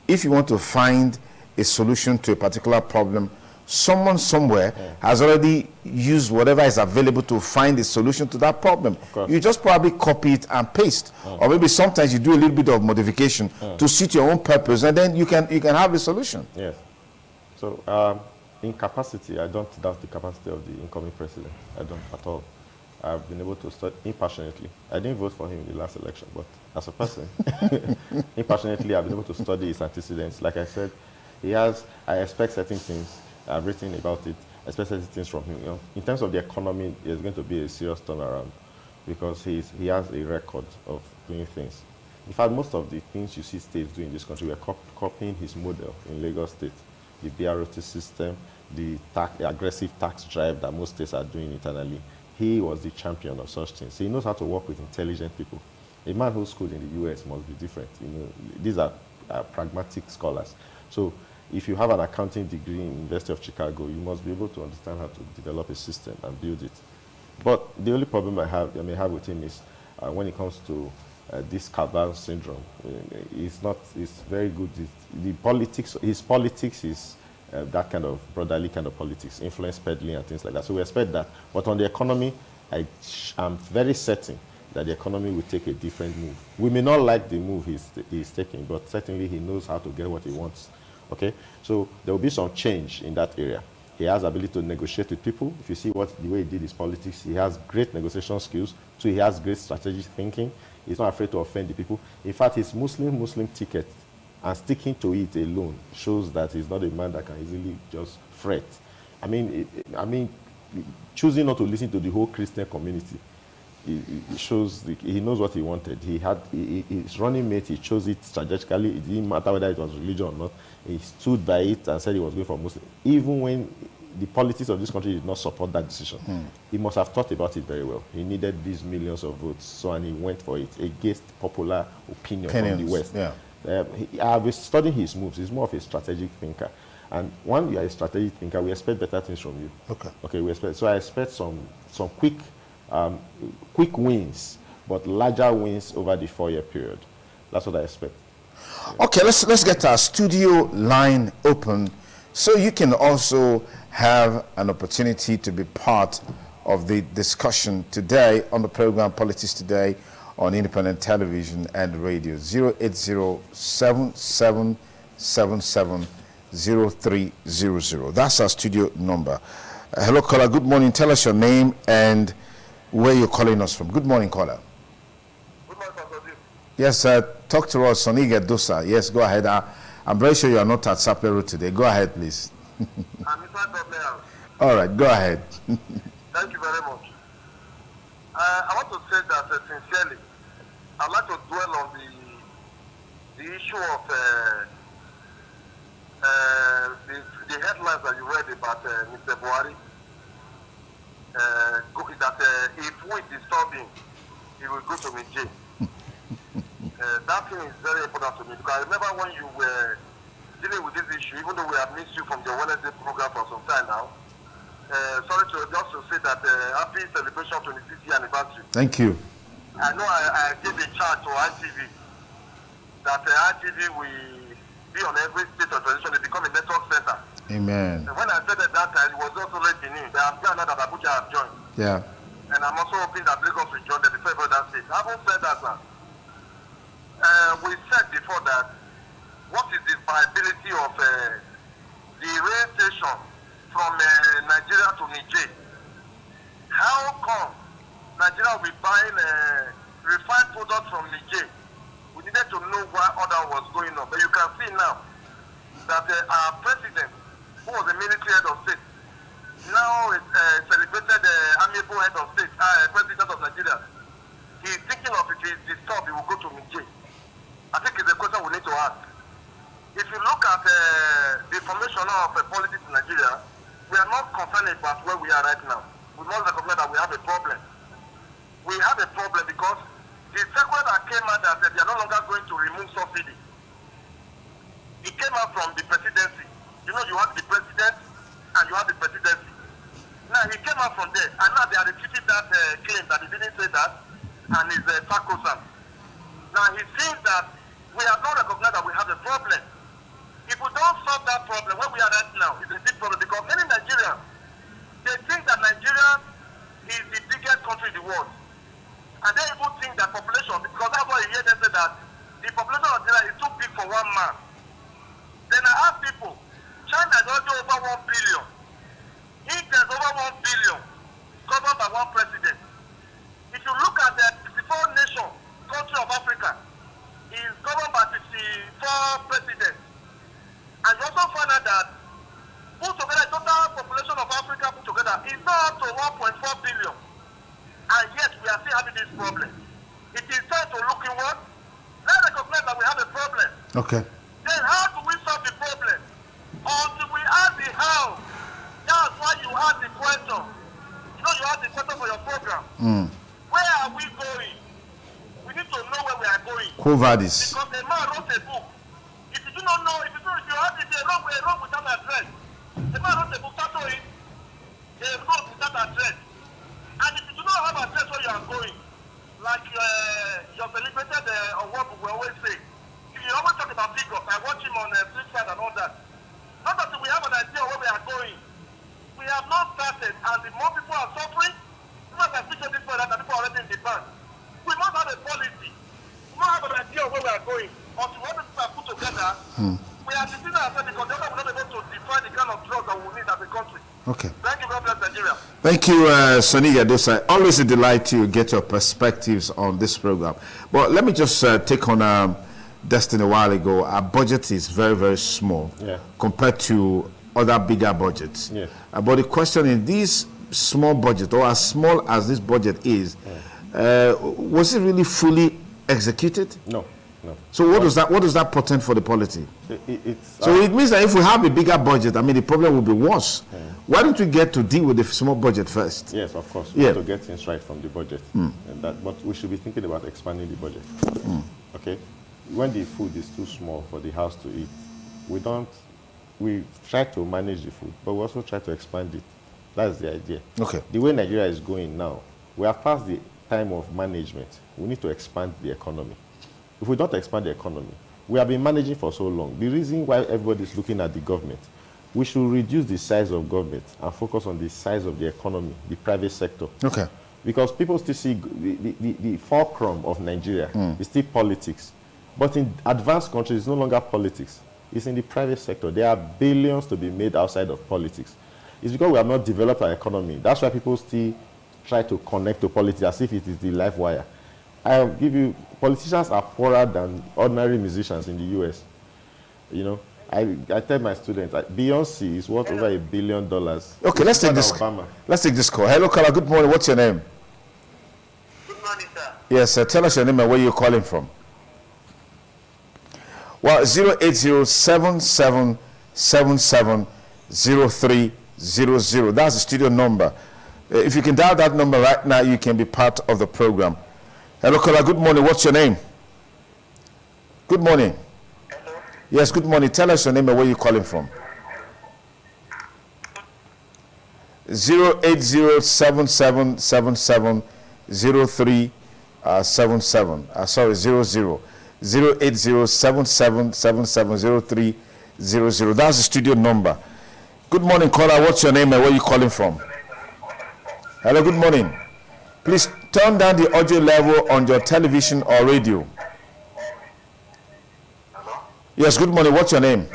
If you want to find a solution to a particular problem, someone somewhere has already used whatever is available to find a solution to that problem. You just probably copy it and paste. Or maybe sometimes you do a little bit of modification to suit your own purpose, and then you can have the solution. Yes. So in capacity, I don't doubt the capacity of the incoming president. I don't at all. I've been able to study impassionately. I didn't vote for him in the last election, but as a person, impassionately, I've been able to study his antecedents. Like I said, I expect certain things. I've written about it. I expect certain things from him. You know, in terms of the economy, there's going to be a serious turnaround because he has a record of doing things. In fact, most of the things you see states do in this country, we're copying his model in Lagos State. The BROT system, the aggressive tax drive that most states are doing internally. He was the champion of such things. He knows how to work with intelligent people. A man who's schooled in the US must be different. You know, these are pragmatic scholars. So if you have an accounting degree in University of Chicago, you must be able to understand how to develop a system and build it. But the only problem I may have with him is when it comes to this cabal syndrome. It's very good. His politics is that kind of brotherly kind of politics, influence peddling and things like that. So we expect that. But on the economy, I'm very certain that the economy will take a different move. We may not like the move he's taking, but certainly he knows how to get what he wants Okay, so there will be some change in that area. He has the ability to negotiate with people. If you see the way he did his politics, he has great negotiation skills. So he has great strategic thinking. He's not afraid to offend the people. In fact, his Muslim ticket and sticking to it alone shows that he's not a man that can easily just fret. I mean, choosing not to listen to the whole Christian community, it shows he knows what he wanted. His running mate, he chose it strategically. It didn't matter whether it was religion or not. He stood by it and said he was going for Muslim. Even when the politics of this country did not support that decision, he must have thought about it very well. He needed these millions of votes, and he went for it against popular opinion from the West. Yeah. I've been studying his moves. He's more of a strategic thinker. And when you are a strategic thinker, we expect better things from you. Okay. So I expect some quick wins, but larger wins over the 4-year period. That's what I expect. Yeah. Okay, let's get our studio line open so you can also have an opportunity to be part of the discussion today on the program Politics Today on independent television and radio. 08077770300. That's our studio number. Hello, caller. Good morning. Tell us your name and where you're calling us from. Good morning, caller. Good morning, Pastor. Yes, talk to us, Soniga Dosa. Yes, go ahead. I'm very sure you are not at Saple Road today. Go ahead, please. I'm inside the house. All right, go ahead. Thank you very much. I want to say that sincerely, I'd like to dwell on the issue of the headlines that you read about Mr. Buhari. That if we disturb him, he will go to jail. That thing is very important to me because I remember when you were dealing with this issue, even though we have missed you from the Wednesday program for some time now. Sorry to say that happy celebration 26th year anniversary. Thank you. I know I gave a charge to ITV that ITV will be on every state of transition. They become a network center. Amen. And when I said at that time, it was also late in it. I'm glad that Abuja have joined. Yeah. And I'm also hoping that Lagos will join the before that state. I haven't said that now. We said before that what is the viability of the rail station from Nigeria to Niger? How come Nigeria will be buying refined products from Niger? We needed to know why order was going on. But you can see now that our president, who was the military head of state, now celebrated amiable head of state, president of Nigeria. He's thinking of if he's disturbed, he will go to Niger. I think it's a question we need to ask. If you look at the formation of politics in Nigeria, we are not concerned about where we are right now. We must recognize that we have a problem. We have a problem because the circular that came out that they are no longer going to remove subsidy. It came out from the presidency. You know, you have the president and you have the presidency. Now, he came out from there, and now they are repeating that claim that he didn't say that, and it's sacrosanct. Now, he seems that we have not recognized that we have a problem. If we don't solve that problem, where we are right now, it's a big problem because many Nigerians, they think that Nigeria is the biggest country in the world. And they even think that population, because that's why you hear them say that the population of Nigeria is too big for one man. Then I ask people, China is already over 1 billion. India is over 1 billion, governed by one president. If you look at the 64 nation country of Africa, is governed by 54 presidents. And you also find out that put together, the total population of Africa put together is not up to 1.4 billion. And yet we are still having this problem. It is time to look inward. Let's recognize that we have a problem. Okay. Then how do we solve the problem? Until we ask the how. That's why you ask the question. You know, you ask the question for your program. Where are we going? We need to know where we are going. Quo vadis. Because a man wrote a book. If you do not know, if you have it, a road without address. The man wrote a book, titled it, a road without address. And if you do not have address where you are going, like your celebrated award we always say, you always talk about figures. I watch him on Flipside and all that. Not that we have an idea where we are going. We have not started, and the more people are suffering, people are speaking this way that people are already in the bank. We must have a policy. We must have an idea of where we are going. Until what people are put together, We are deceiving ourselves because the government will not be able to define the kind of drugs that we need as a country. Okay. Thank you, God bless Nigeria. Thank you, Sonny Yadosa. Always a delight to get your perspectives on this program. But let me just take on Destiny a while ago. Our budget is very, very small compared to other bigger budgets. Yeah. But the question is, this small budget, or as small as this budget is, was it really fully executed? No, no. So what does that portend for the polity? So it means that if we have a bigger budget, I mean, the problem will be worse. Why don't we get to deal with the small budget first? Yes, of course. We have to get things right from the budget. And but we should be thinking about expanding the budget. Okay? When the food is too small for the house to eat, we try to manage the food, but we also try to expand it. That's the idea. Okay. The way Nigeria is going now, we have passed the time of management. We need to expand the economy. If we don't expand the economy, we have been managing for so long. The reason why everybody is looking at the government, we should reduce the size of government and focus on the size of the economy, the private sector. Okay. Because people still see the fulcrum of Nigeria is still politics. But in advanced countries, it's no longer politics. It's in the private sector. There are billions to be made outside of politics. It's because we have not developed our economy. That's why people still try to connect to politics as if it is the live wire. I'll give you, politicians are poorer than ordinary musicians in the US. You know, I tell my students, Beyonce is worth over $1 billion. Okay, let's take this. Obama. Let's take this call. Hello, caller. Good morning. What's your name? Good morning, sir. Yes, tell us your name and where you're calling from. Well, 08077770300. That's the studio number. If you can dial that number right now, you can be part of the program. Hello, caller. Good morning. What's your name? Good morning. Hello. Yes, good morning. Tell us your name and where you're calling from. 08077770377. Sorry, 08077770300. That's the studio number. Good morning, caller. What's your name and where are you calling from? Hello, good morning. Please turn down the audio level on your television or radio. Hello. Yes, good morning. What's your name?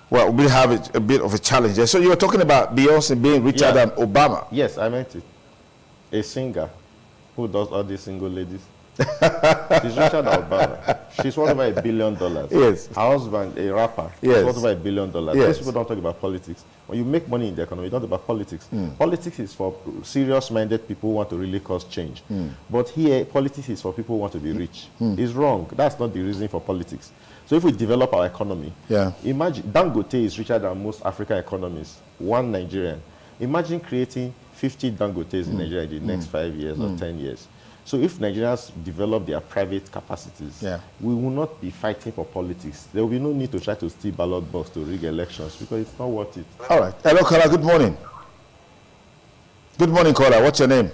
Well, we have a bit of a challenge there. So you were talking about Beyonce being richer than Obama. Yes, I meant it. A singer who does all these single ladies. She's richer than Obama. She's worth over $1 billion. Yes. Her husband, a rapper, Yes. is worth over $1 billion. Yes. These people don't talk about politics. When you make money in the economy, you don't talk about politics. Politics is for serious-minded people who want to really cause change. But here, politics is for people who want to be rich. It's wrong. That's not the reason for politics. So if we develop our economy, imagine Dangote is richer than most African economies, one Nigerian. Imagine creating 50 Dangotes in Nigeria in the next 5 years or 10 years. So if Nigerians develop their private capacities, we will not be fighting for politics. There will be no need to try to steal ballot box to rig elections because it's not worth it. All right. Hello, caller. Good morning. Good morning, caller. What's your name?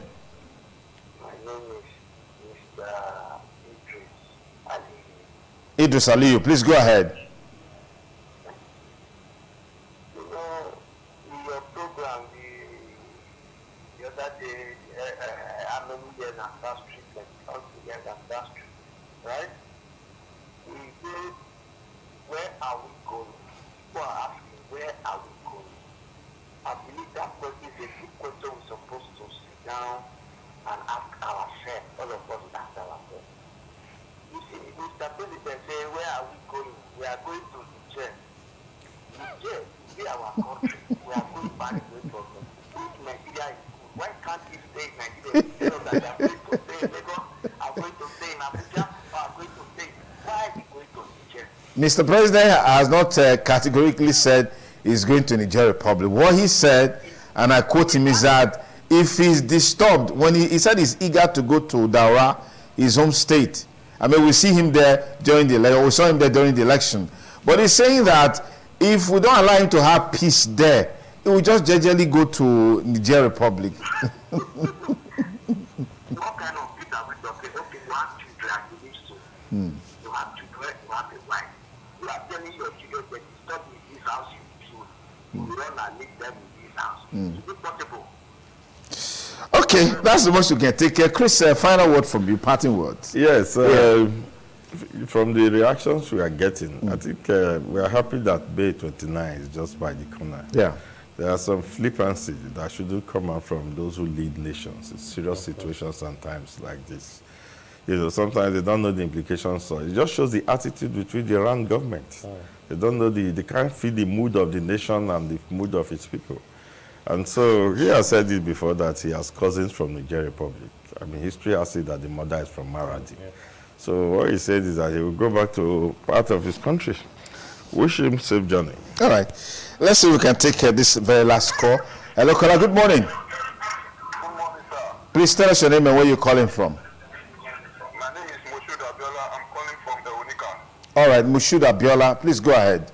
My name is Mr. Idris Aliyu. Please go ahead. You know, in your program, the other day, how many years and that's treatment, 20 years and that's treatment, right? We say, where are we going? People are asking, where are we going? I believe that question is a good question we're supposed to sit down and ask ourselves, all of us ask ourselves. You see, Mr. President say, where are we going? We are going to Niger. Niger is our country. We are going far away from them. If Nigeria is good, why can't we stay in Nigeria instead of that they are going to stay in Lagos, are going to stay in Abuja, or are going to stay? Why are we going to Niger? Mr. President has not categorically said he's going to Niger Republic. What he said, and I quote him, is that if he's disturbed, when he said he's eager to go to Daura, his home state. I mean, we see him there during the election. We saw him there during the election. But he's saying that if we don't allow him to have peace there, he will just gingerly go to Niger Republic. What kind of peace are we talking? Okay, you have children, you need to. You have children, you have a wife. You are telling your children that you stop in this house, you run and leave them in this house. Is it possible? Okay, that's the most you can take care. Chris, final word from you, parting words. Yes. from the reactions we are getting, I think we are happy that May 29 is just by the corner. Yeah. There are some flippancy that shouldn't come out from those who lead nations in serious situations and times like this. You know, sometimes they don't know the implications. So it just shows the attitude between the Iran government. They don't know they can't feel the mood of the nation and the mood of its people. And so he has said it before that he has cousins from Niger Republic. I mean, history has said that the mother is from Maradi. Yeah. So what he said is that he will go back to part of his country. Wish him safe journey. All right. Let's see if we can take this very last call. Hello, caller. Good morning. Good morning, sir. Please tell us your name and where you're calling from. My name is Moshood Abiola. I'm calling from the Unica. All right, Moshood Abiola. Please go ahead.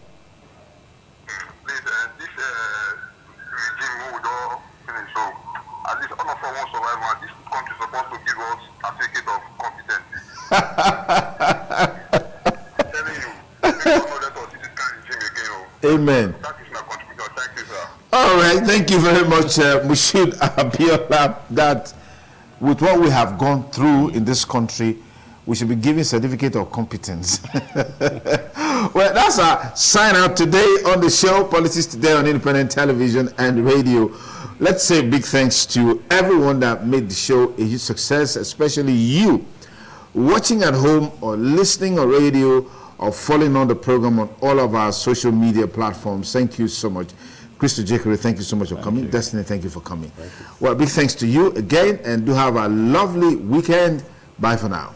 Please, this regime would all finish. So, at least all of us won't survive, and this country is supposed to give us a certificate of competence. I'm telling you, we don't know that this kind of regime again. Amen. That is my contribution. Thank you, sir. All right, thank you very much, Moshood Abiola. That with what we have gone through in this country, we should be giving certificate of competence. Well, that's our sign out today on the show, Politics Today on Independent Television and Radio. Let's say big thanks to everyone that made the show a huge success, especially you watching at home or listening on radio or following on the program on all of our social media platforms. Thank you so much. Christo Jekere, thank you so much for coming. Destiny, thank you for coming. Well, big thanks to you again, and do have a lovely weekend. Bye for now.